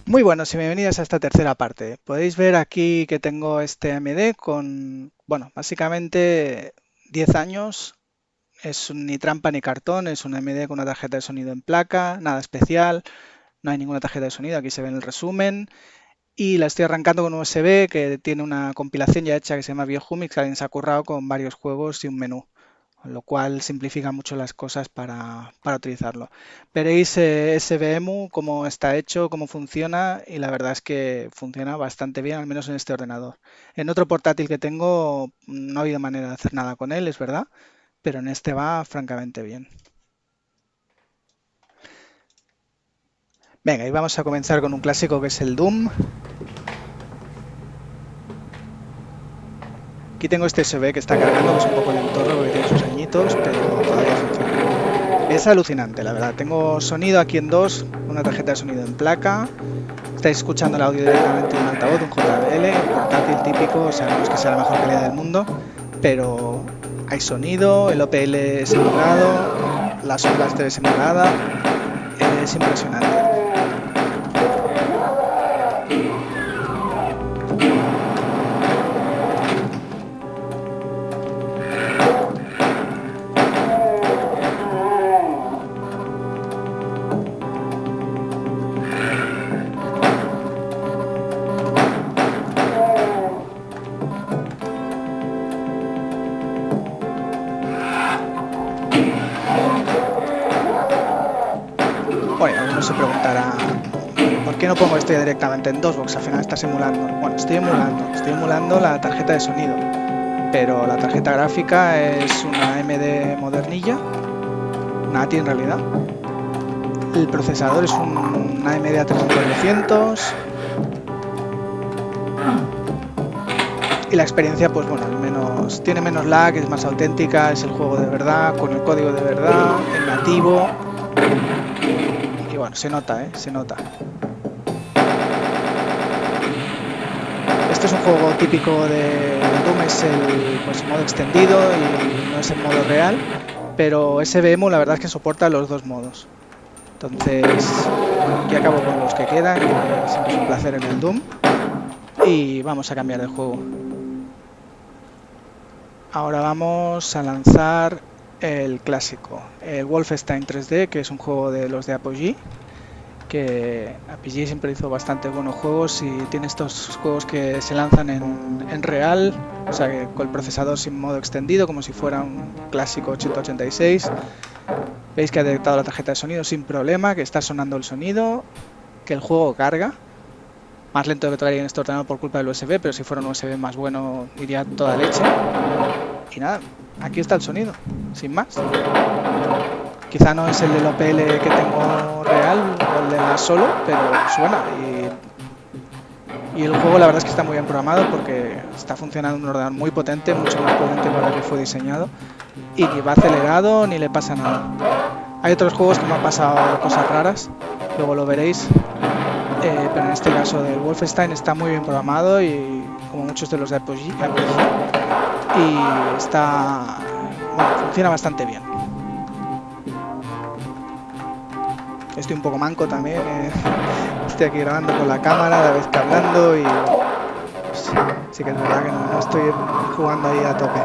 Muy buenos y bienvenidos a esta tercera parte. Podéis ver aquí que tengo este AMD con, bueno, básicamente 10 años. Es ni trampa ni cartón, es un AMD con una tarjeta de sonido en placa, nada especial, no hay ninguna tarjeta de sonido, aquí se ve en el resumen. Y la estoy arrancando con un USB que tiene una compilación ya hecha que se llama Biohumix, que alguien se ha currado con varios juegos y un menú, con lo cual simplifica mucho las cosas para utilizarlo. Veréis SVEMU, cómo está hecho, cómo funciona y la verdad es que funciona bastante bien, al menos en este ordenador. En otro portátil que tengo no ha habido manera de hacer nada con él, es verdad, pero en este va francamente bien. Venga, y vamos a comenzar con un clásico que es el Doom. Aquí tengo este USB que está cargando, que es un poco lentorro porque tiene sus añitos, pero todavía funciona. Es alucinante, la verdad. Tengo sonido aquí en dos, una tarjeta de sonido en placa. Estáis escuchando el audio directamente de un altavoz, un JBL, portátil típico, o sea, no es que sea la mejor calidad del mundo, pero hay sonido, el OPL es emulado, la Sound Blaster es emulada, es impresionante. Bueno, algunos se preguntará, ¿por qué no pongo esto ya directamente en DOSBox? Al final estás emulando. Bueno, estoy emulando la tarjeta de sonido, pero la tarjeta gráfica es una AMD modernilla, una ATI en realidad. El procesador es un AMD A3400 y la experiencia, pues bueno, al menos tiene menos lag, es más auténtica, es el juego de verdad, con el código de verdad, en nativo. Y bueno, se nota, se nota. Este es un juego típico de Doom, es el pues, modo extendido y no es el modo real, pero SVEMU la verdad es que soporta los dos modos. Entonces, aquí acabo con los que quedan, que siempre es un placer en el Doom, y vamos a cambiar de juego. Ahora vamos a lanzar el clásico, el Wolfenstein 3D, que es un juego de los de Apogee, que Apogee siempre hizo bastante buenos juegos y tiene estos juegos que se lanzan en real, o sea, que con el procesador sin modo extendido, como si fuera un clásico 8086. Veis que ha detectado la tarjeta de sonido sin problema, que está sonando el sonido, que el juego carga. Más lento de lo que tocaría en este ordenador por culpa del USB, pero si fuera un USB más bueno iría toda leche. Y nada, aquí está el sonido, sin más. Quizá no es el del OPL que tengo real o el de la solo, pero suena. Y el juego la verdad es que está muy bien programado porque está funcionando en un ordenador muy potente, mucho más potente para el que fue diseñado. Y ni va acelerado ni le pasa nada. Hay otros juegos que me han pasado cosas raras, luego lo veréis. Pero en este caso del Wolfenstein está muy bien programado y como muchos de los de Apogee y está, bueno, funciona bastante bien. Estoy un poco manco también, estoy aquí grabando con la cámara a la vez que hablando y pues, sí que es verdad que no estoy jugando ahí a tope.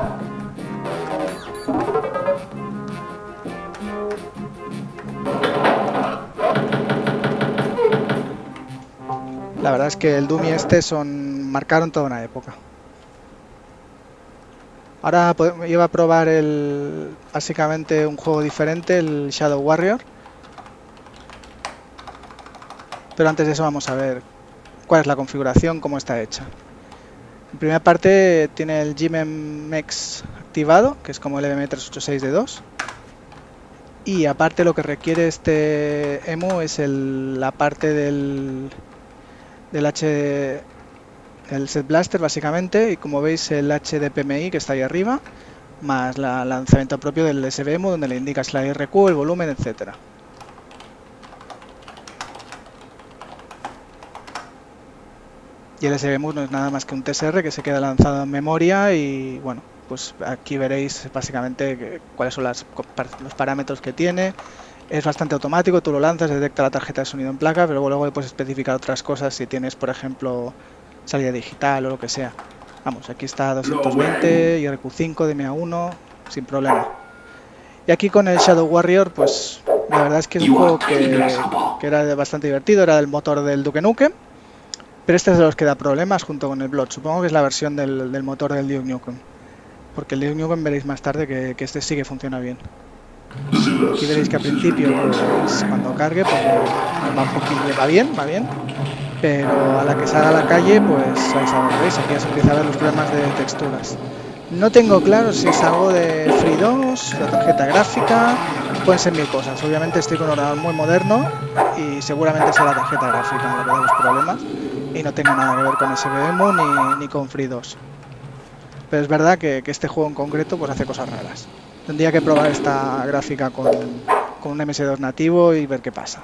La verdad es que el Doom y este marcaron toda una época. Ahora iba a probar básicamente un juego diferente, el Shadow Warrior. Pero antes de eso vamos a ver cuál es la configuración, cómo está hecha. En primera parte tiene el GMEX activado, que es como el EBM386D2. Y aparte lo que requiere este EMU es la parte del Set Blaster básicamente, y como veis el HDPMI que está ahí arriba, más el lanzamiento propio del SVEMU donde le indicas la IRQ, el volumen, etcétera. Y el SVEMU no es nada más que un TSR que se queda lanzado en memoria y bueno, pues aquí veréis básicamente cuáles son los parámetros que tiene, Es bastante automático, tú lo lanzas, detecta la tarjeta de sonido en placa, pero luego puedes especificar otras cosas si tienes, por ejemplo, salida digital o lo que sea. Vamos, aquí está 220, IRQ5, DMA1, sin problema. Y aquí con el Shadow Warrior, pues la verdad es que es un juego que era bastante divertido, era del motor del Duke Nukem, pero este es de los que da problemas junto con el Blood. Supongo que es la versión del motor del Duke Nukem, porque el Duke Nukem veréis más tarde que este sí que funciona bien. Aquí veréis que al principio, pues, cuando cargue, pues va un poquito, va bien, pero a la que salga a la calle, pues vais a ver, ¿veis? Aquí ya se empieza a ver los problemas de texturas. No tengo claro si es algo de FreeDOS, la tarjeta gráfica, pueden ser mil cosas. Obviamente estoy con un ordenador muy moderno y seguramente sea la tarjeta gráfica la que da los problemas y no tengo nada que ver con SVEMU ni con FreeDOS. Pero es verdad que este juego en concreto pues hace cosas raras. Tendría que probar esta gráfica con un MS2 nativo y ver qué pasa.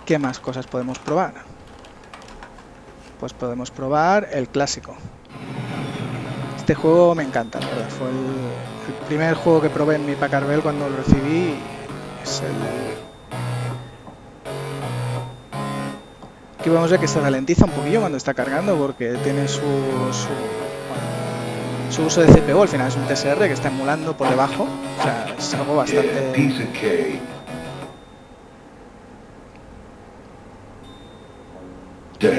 ¿Qué más cosas podemos probar? Pues podemos probar el clásico. Este juego me encanta, la verdad. Fue el primer juego que probé en mi Packard Bell cuando lo recibí. Es Aquí vamos a ver que se ralentiza un poquillo cuando está cargando porque tiene su uso de CPU. Al final es un TSR que está emulando por debajo. O sea, es algo bastante... Ya.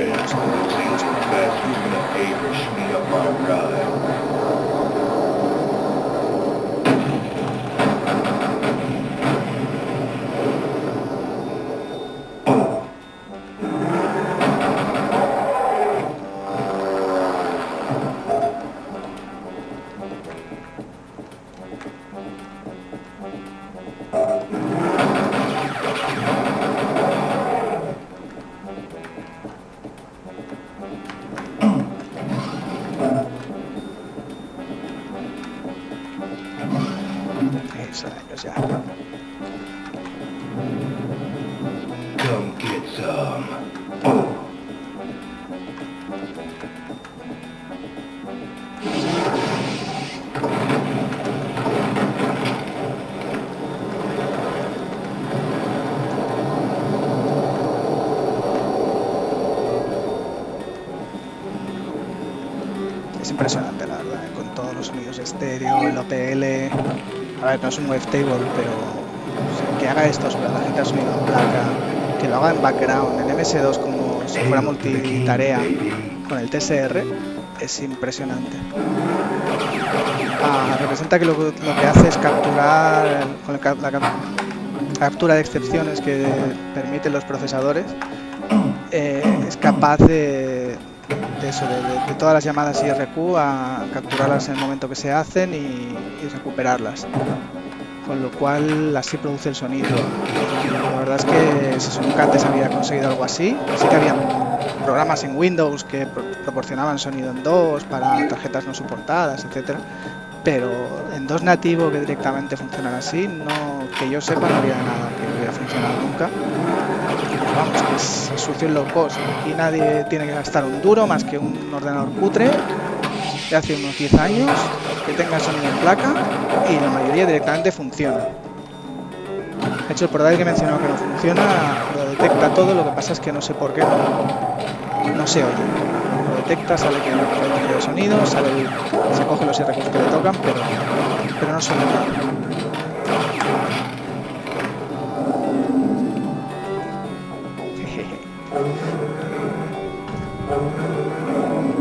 Es impresionante, la verdad, con todos los sonidos estéreo, el OPL. A ver, no es un wavetable, pero o sea, que haga esto sobre la tarjeta de sonido en placa, que lo haga en background, en MS2 como si fuera multitarea con el TSR, es impresionante. Representa que lo que hace es capturar con la captura de excepciones que permiten los procesadores, es capaz de todas las llamadas IRQ a capturarlas en el momento que se hacen y recuperarlas, con lo cual así produce el sonido. La verdad es que nunca antes había conseguido algo así. Sí que había programas en Windows que proporcionaban sonido en DOS para tarjetas no soportadas, etcétera, pero en DOS nativo que directamente funcionara así, no, que yo sepa, no había nada que hubiera funcionado nunca. Vamos, que es sucio en low cost. Aquí nadie tiene que gastar un duro más que un ordenador cutre de hace unos 10 años que tenga sonido en placa y la mayoría directamente funciona. De hecho, el portátil que he mencionado que no funciona lo detecta todo, lo que pasa es que no sé por qué no se oye. Lo detecta, sale que no hay sonido, se coge los IRQs que le tocan, pero no suena nada.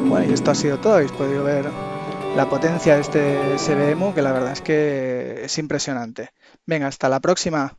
Bueno, y esto ha sido todo. Habéis podido ver la potencia de este SVEMU, que la verdad es que es impresionante. Venga, hasta la próxima.